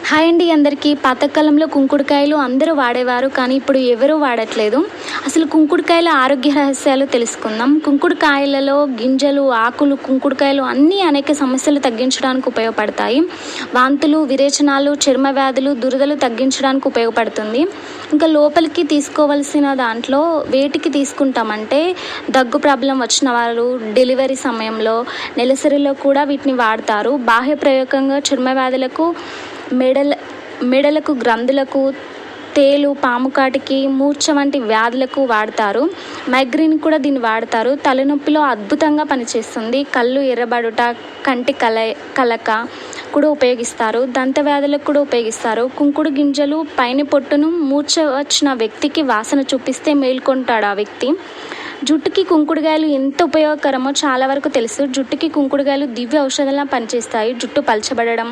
Hi అండి అందరికీ. పాతకాలంలో కుంకుడుకాయలు అందరూ వాడేవారు, కానీ ఇప్పుడు ఎవరూ వాడట్లేదు. అసలు కుంకుడుకాయల ఆరోగ్య రహస్యాలు తెలుసుకుందాం. కుంకుడుకాయలలో గింజలు, ఆకులు, కుంకుడుకాయలు అన్నీ అనేక సమస్యలు తగ్గించడానికి ఉపయోగపడతాయి. వాంతులు, విరేచనాలు, చర్మ వ్యాధులు, దురదలు తగ్గించడానికి ఉపయోగపడుతుంది. ఇంకా లోపలికి తీసుకోవాల్సిన దాంట్లో వేటికి తీసుకుంటామంటే దగ్గు ప్రాబ్లం వచ్చిన వారు డెలివరీ సమయంలో, నెలసరిలో కూడా వీటిని వాడతారు. బాహ్య ప్రయోగంగా చర్మ వ్యాధులకు, మెడలకు, గ్రంథులకు, తేలు, పాముకాటికి, మూర్ఛ వంటి వ్యాధులకు వాడతారు. మైగ్రేన్ కూడా దీన్ని వాడతారు. తలనొప్పిలో అద్భుతంగా పనిచేస్తుంది. కళ్ళు ఎర్రబడుట, కంటి కలక కూడా ఉపయోగిస్తారు. దంత వ్యాధులకు కూడా ఉపయోగిస్తారు. కుంకుడు గింజలు పైన పొట్టును మూర్ఛ వచ్చిన వ్యక్తికి వాసన చూపిస్తే మేల్కొంటాడు ఆ వ్యక్తి. జుట్టుకి కుంకుడుకాయలు ఎంత ఉపయోగకరమో చాలా వరకు తెలుసు. జుట్టుకి కుంకుడుకాయలు దివ్య ఔషధాలా పనిచేస్తాయి. జుట్టు పలచబడడం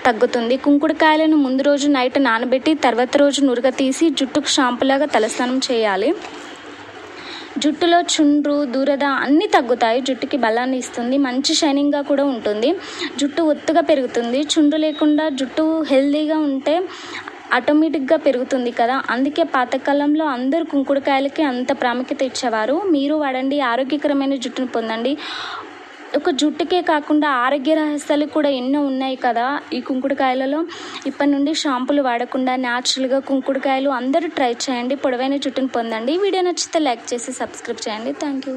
తగ్గుతుంది. కుంకుడుకాయలను ముందు రోజు నైట్ నానబెట్టి తర్వాత రోజు నురగ తీసి జుట్టుకు షాంపులాగా తలస్నానం చేయాలి. జుట్టులో చుండ్రు, దురద అన్నీ తగ్గుతాయి. జుట్టుకి బలాన్ని ఇస్తుంది. మంచి షైనింగ్గా కూడా ఉంటుంది. జుట్టు ఒత్తుగా పెరుగుతుంది. చుండ్రు లేకుండా జుట్టు హెల్దీగా ఉంటే ఆటోమేటిక్గా పెరుగుతుంది కదా. అందుకే పాతకాలంలో అందరూ కుంకుడుకాయలకి అంత ప్రాముఖ్యత ఇచ్చేవారు. మీరు వాడండి, ఆరోగ్యకరమైన జుట్టును పొందండి. ఒక జుట్టుకే కాకుండా ఆరోగ్య రహస్యాలు కూడా ఎన్నో ఉన్నాయి కదా ఈ కుంకుడుకాయలలో. ఇప్పటి నుండి షాంపూలు వాడకుండా న్యాచురల్గా కుంకుడుకాయలు అందరూ ట్రై చేయండి. పొడవైన జుట్టును పొందండి. వీడియో నచ్చితే లైక్ చేసి సబ్స్క్రైబ్ చేయండి. Thank you.